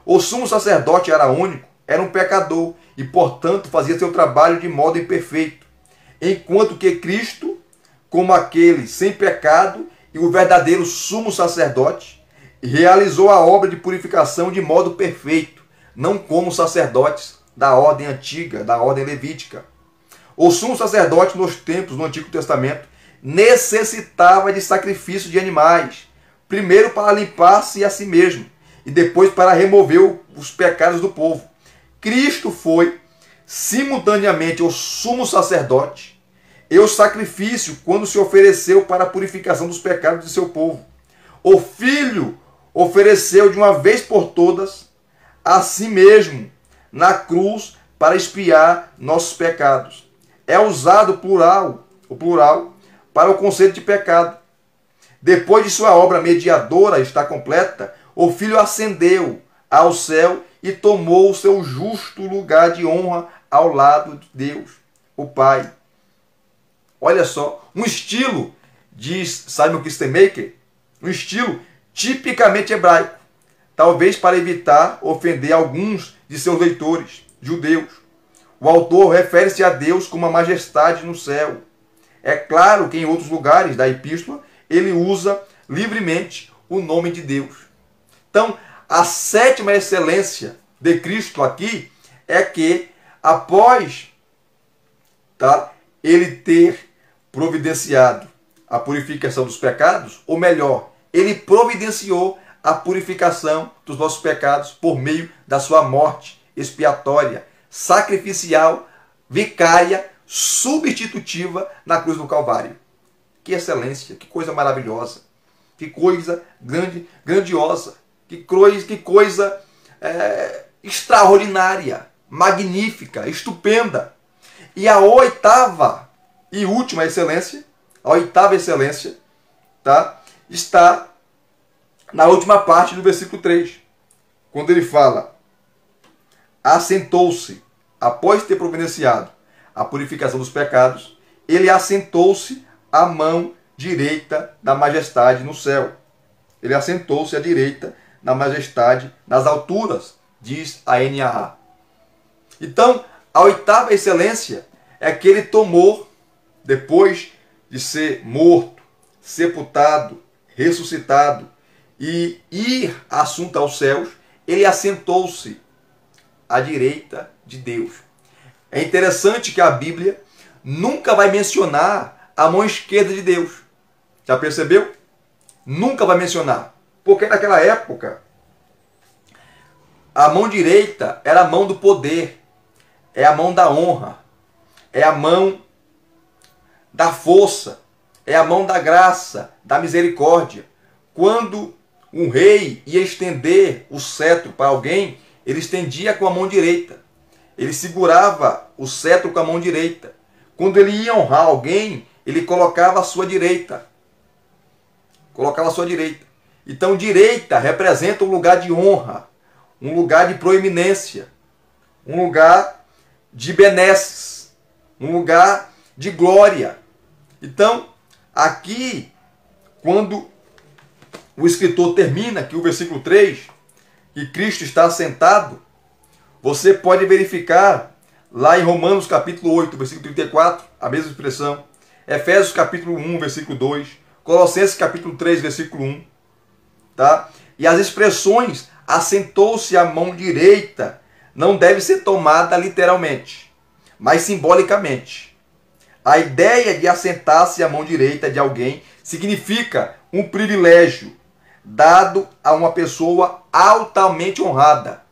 O sumo sacerdote era único, era um pecador e, portanto, fazia seu trabalho de modo imperfeito. Enquanto que Cristo, como aquele sem pecado e o verdadeiro sumo sacerdote, realizou a obra de purificação de modo perfeito, não como os sacerdotes da ordem antiga, da ordem levítica. O sumo sacerdote nos tempos do Antigo Testamento necessitava de sacrifício de animais, primeiro para limpar-se a si mesmo e depois para remover os pecados do povo. Cristo foi simultaneamente o sumo sacerdote e o sacrifício quando se ofereceu para a purificação dos pecados de seu povo. O Filho ofereceu de uma vez por todas a si mesmo na cruz para expiar nossos pecados. É usado o plural, para o conceito de pecado. Depois de sua obra mediadora estar completa, o Filho ascendeu ao céu e tomou o seu justo lugar de honra ao lado de Deus, o Pai. Olha só, um estilo, diz Simon Kistemaker, um estilo tipicamente hebraico, talvez para evitar ofender alguns de seus leitores judeus. O autor refere-se a Deus como a majestade no céu. É claro que em outros lugares da epístola ele usa livremente o nome de Deus. Então, a sétima excelência de Cristo aqui é que após ele ter providenciado a purificação dos pecados, ou melhor, ele providenciou a purificação dos nossos pecados por meio da sua morte expiatória, sacrificial, vicária, substitutiva na cruz do Calvário. Que excelência, que coisa maravilhosa, que coisa grandiosa, que coisa extraordinária, magnífica, estupenda. E a oitava e última excelência, a oitava excelência, está na última parte do versículo 3, quando ele fala: assentou-se, após ter providenciado a purificação dos pecados, ele assentou-se à mão direita da majestade no céu. Ele assentou-se à direita da majestade nas alturas, diz a NAA. Então, a oitava excelência é que ele tomou, depois de ser morto, sepultado, ressuscitado e ir assunto aos céus, ele assentou-se à direita de Deus. É interessante que a Bíblia nunca vai mencionar a mão esquerda de Deus. Já percebeu? Nunca vai mencionar. Porque naquela época, a mão direita era a mão do poder, é a mão da honra, é a mão da força, é a mão da graça, da misericórdia. Quando um rei ia estender o cetro para alguém, ele estendia com a mão direita. Ele segurava o cetro com a mão direita. Quando ele ia honrar alguém, ele colocava a sua direita. colocava à sua direita. Então, direita representa um lugar de honra, um lugar de proeminência, um lugar de benesses, um lugar de glória. Então, aqui, quando o escritor termina aqui o versículo 3, que Cristo está assentado, você pode verificar lá em Romanos capítulo 8, versículo 34, a mesma expressão. Efésios capítulo 1, versículo 2. Colossenses capítulo 3, versículo 1. Tá? E as expressões assentou-se à mão direita não deve ser tomada literalmente, mas simbolicamente. A ideia de assentar-se à mão direita de alguém significa um privilégio dado a uma pessoa altamente honrada.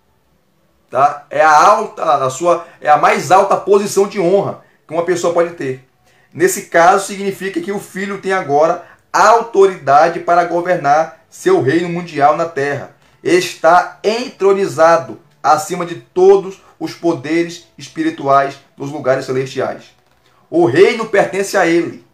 Tá? É a mais alta posição de honra que uma pessoa pode ter. Nesse caso, significa que o filho tem agora autoridade para governar seu reino mundial na terra. Está entronizado acima de todos os poderes espirituais dos lugares celestiais. O reino pertence a ele,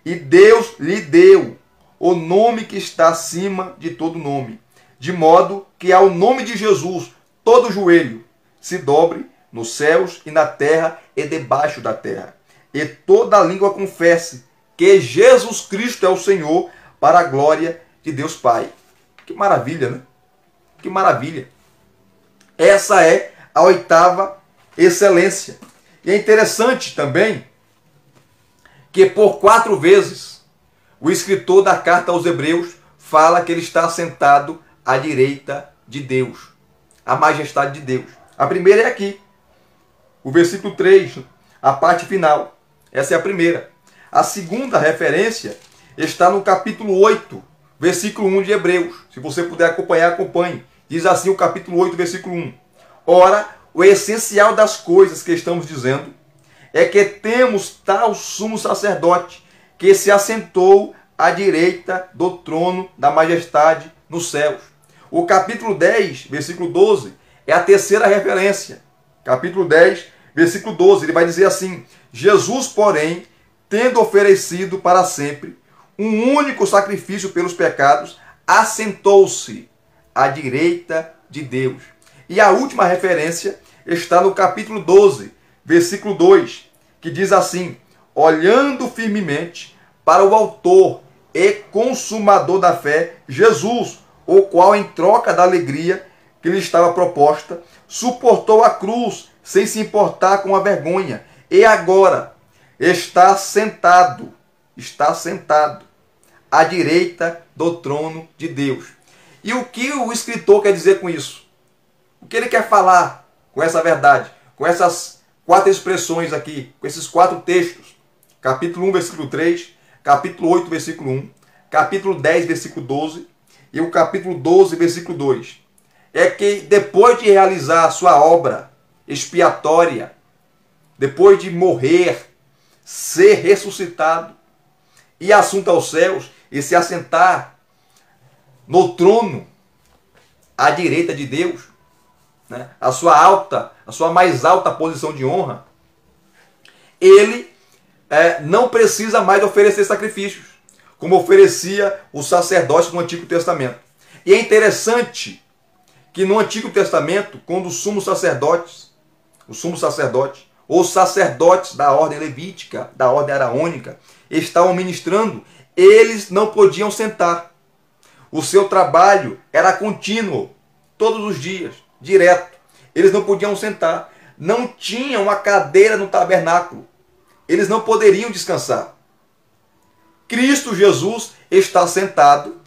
e Deus lhe deu o nome que está acima de todo nome, de modo que ao nome de Jesus todo joelho se dobre nos céus e na terra e debaixo da terra, e toda língua confesse que Jesus Cristo é o Senhor, para a glória de Deus Pai. Que maravilha, né? Que maravilha! Essa é a oitava excelência. E é interessante também que por 4 vezes o escritor da carta aos Hebreus fala que ele está sentado à direita de Deus, a majestade de Deus. A primeira é aqui, o versículo 3, a parte final. Essa é a primeira. A segunda referência está no capítulo 8, versículo 1 de Hebreus. Se você puder acompanhar, acompanhe. Diz assim o capítulo 8, versículo 1. Ora, o essencial das coisas que estamos dizendo é que temos tal sumo sacerdote que se assentou à direita do trono da majestade nos céus. O capítulo 10, versículo 12, é a terceira referência. Capítulo 10, versículo 12, ele vai dizer assim: Jesus, porém, tendo oferecido para sempre um único sacrifício pelos pecados, assentou-se à direita de Deus. E a última referência está no capítulo 12, versículo 2, que diz assim: olhando firmemente para o autor e consumador da fé, Jesus, o qual, em troca da alegria que lhe estava proposta, suportou a cruz sem se importar com a vergonha, e agora está sentado à direita do trono de Deus. E o que o escritor quer dizer com isso? O que ele quer falar com essa verdade? Com essas 4 expressões aqui, com esses 4 textos. Capítulo 1, versículo 3, capítulo 8, versículo 1, capítulo 10, versículo 12 e o capítulo 12, versículo 2. É que depois de realizar a sua obra expiatória, depois de morrer, ser ressuscitado, e assunto aos céus e se assentar no trono à direita de Deus, né? a sua mais alta posição de honra, ele não precisa mais oferecer sacrifícios, como oferecia o sacerdote no Antigo Testamento. E é interessante que no Antigo Testamento, quando o sumo sacerdote, ou os sacerdotes da ordem levítica, da ordem araônica, estavam ministrando, eles não podiam sentar. O seu trabalho era contínuo, todos os dias, direto. Eles não podiam sentar. Não tinham uma cadeira no tabernáculo. Eles não poderiam descansar. Cristo Jesus está sentado.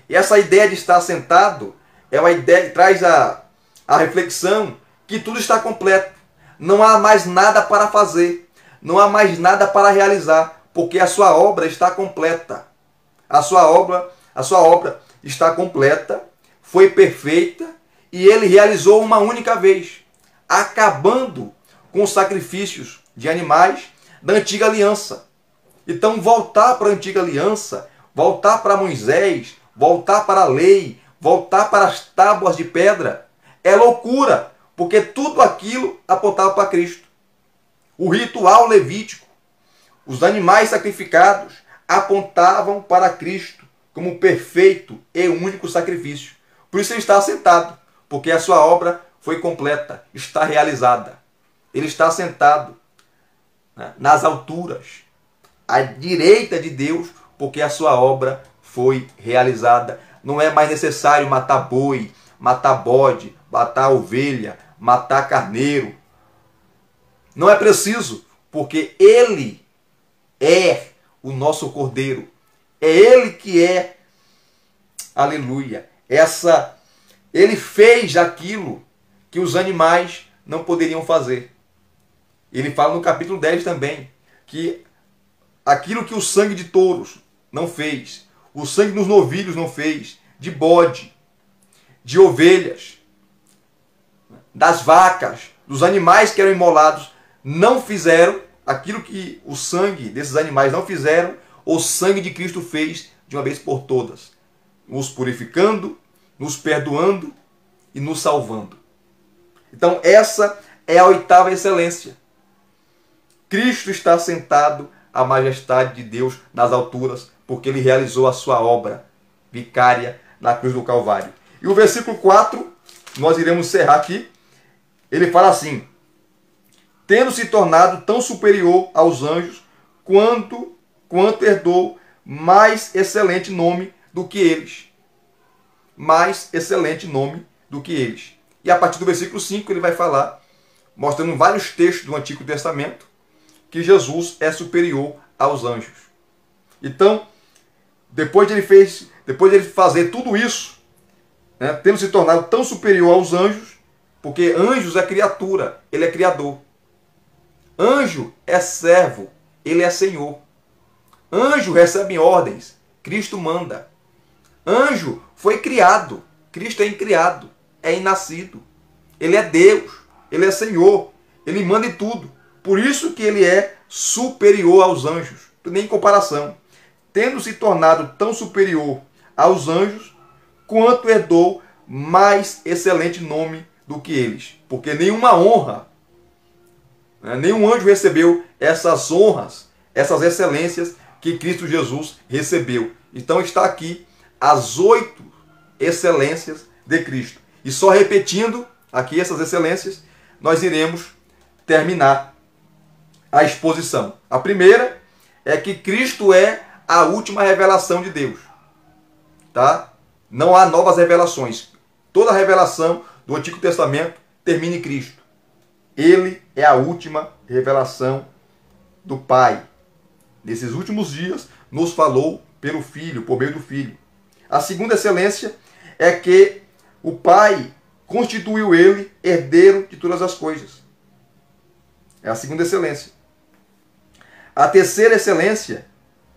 E essa ideia de estar sentado é uma ideia que traz a reflexão que tudo está completo. Não há mais nada para fazer. Não há mais nada para realizar, porque a sua obra está completa. A sua obra está completa, foi perfeita, e ele realizou uma única vez, acabando com os sacrifícios de animais da antiga aliança. Então, voltar para a antiga aliança, voltar para Moisés, voltar para a lei, voltar para as tábuas de pedra, é loucura, porque tudo aquilo apontava para Cristo. O ritual levítico, os animais sacrificados apontavam para Cristo. como perfeito e único sacrifício. Por isso ele está assentado, porque a sua obra foi completa, está realizada. Ele está assentado, né, nas alturas, à direita de Deus, porque a sua obra foi realizada. Não é mais necessário matar boi, matar bode, matar ovelha, matar carneiro. Não é preciso, porque Ele é o nosso Cordeiro. É Ele que é, aleluia, Ele fez aquilo que os animais não poderiam fazer. Ele fala no capítulo 10 também, que aquilo que o sangue de touros não fez, o sangue dos novilhos não fez, de bode, de ovelhas, das vacas, dos animais que eram imolados, não fizeram aquilo que o sangue desses animais não fizeram, o sangue de Cristo fez de uma vez por todas, nos purificando, nos perdoando e nos salvando. Então essa é a oitava excelência. Cristo está sentado à majestade de Deus nas alturas, porque ele realizou a sua obra vicária na cruz do Calvário. E o versículo 4, nós iremos encerrar aqui, ele fala assim: tendo se tornado tão superior aos anjos, quanto herdou mais excelente nome do que eles. Mais excelente nome do que eles. E a partir do versículo 5 ele vai falar, mostrando vários textos do Antigo Testamento, que Jesus é superior aos anjos. Então, depois de ele fazer tudo isso, né, tendo se tornado tão superior aos anjos, porque anjos é criatura, ele é criador. Anjo é servo, ele é senhor. Anjo recebe ordens, Cristo manda. Anjo foi criado, Cristo é incriado, é inascido. Ele é Deus, ele é Senhor, ele manda em tudo. Por isso que ele é superior aos anjos, nem em comparação. Tendo se tornado tão superior aos anjos, quanto herdou mais excelente nome do que eles. Porque nenhuma honra, nenhum anjo recebeu essas honras, essas excelências que Cristo Jesus recebeu. Então está aqui as 8 excelências de Cristo. E só repetindo aqui essas excelências, nós iremos terminar a exposição. A primeira é que Cristo é a última revelação de Deus. Tá? Não há novas revelações. Toda revelação do Antigo Testamento termina em Cristo. Ele é a última revelação do Pai. Nesses últimos dias, nos falou pelo Filho, por meio do Filho. A segunda excelência é que o Pai constituiu ele herdeiro de todas as coisas. É a segunda excelência. A terceira excelência,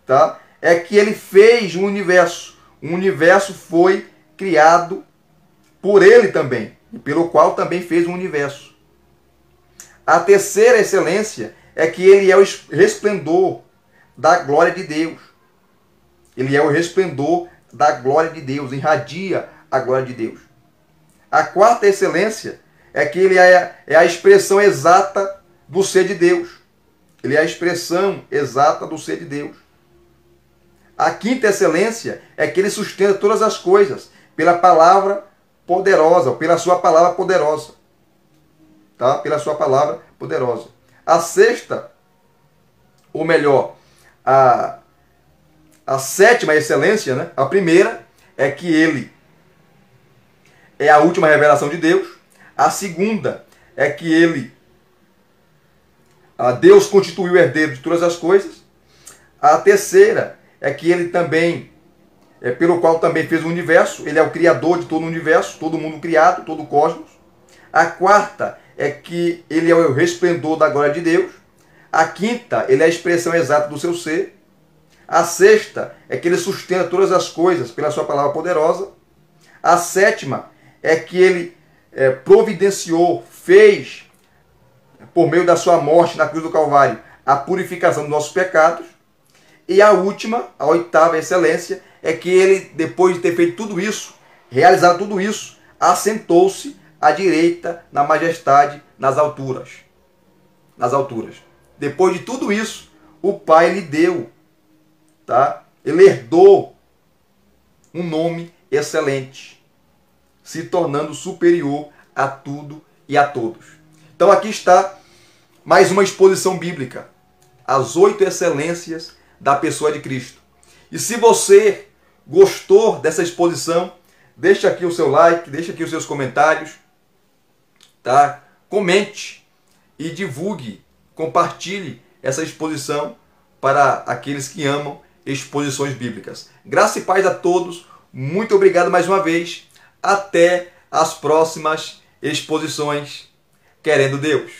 tá, é que ele fez um universo. O universo foi criado por ele também, e pelo qual também fez um universo. A terceira excelência é que ele é o resplendor da glória de Deus. Ele é o resplendor da glória de Deus, irradia a glória de Deus. A quarta excelência é que ele é a expressão exata do ser de Deus. Ele é a expressão exata do ser de Deus. A quinta excelência é que ele sustenta todas as coisas pela palavra poderosa, pela sua palavra poderosa. Tá? Pela sua palavra poderosa. A sexta, ou melhor, a sétima excelência, né? A primeira é que ele é a última revelação de Deus. A segunda é que Deus constituiu o herdeiro de todas as coisas. A terceira é que ele também, pelo qual também fez o universo, ele é o criador de todo o universo, todo mundo criado, todo o cosmos. A quarta é que ele é o resplendor da glória de Deus. A quinta, ele é a expressão exata do seu ser. A sexta é que ele sustenta todas as coisas pela sua palavra poderosa. A sétima é que ele providenciou, fez, por meio da sua morte na cruz do Calvário, a purificação dos nossos pecados. E a última, a oitava excelência, é que ele, depois de ter feito tudo isso, realizado tudo isso, assentou-se à direita, na majestade, nas alturas. Nas alturas. Depois de tudo isso, o Pai lhe deu, tá? Ele herdou um nome excelente, se tornando superior a tudo e a todos. Então aqui está mais uma exposição bíblica, as 8 excelências da pessoa de Cristo. E se você gostou dessa exposição, deixa aqui o seu like, deixa aqui os seus comentários, tá? Comente e divulgue, compartilhe essa exposição para aqueles que amam exposições bíblicas. Graça e paz a todos, muito obrigado mais uma vez, até as próximas exposições, querendo Deus.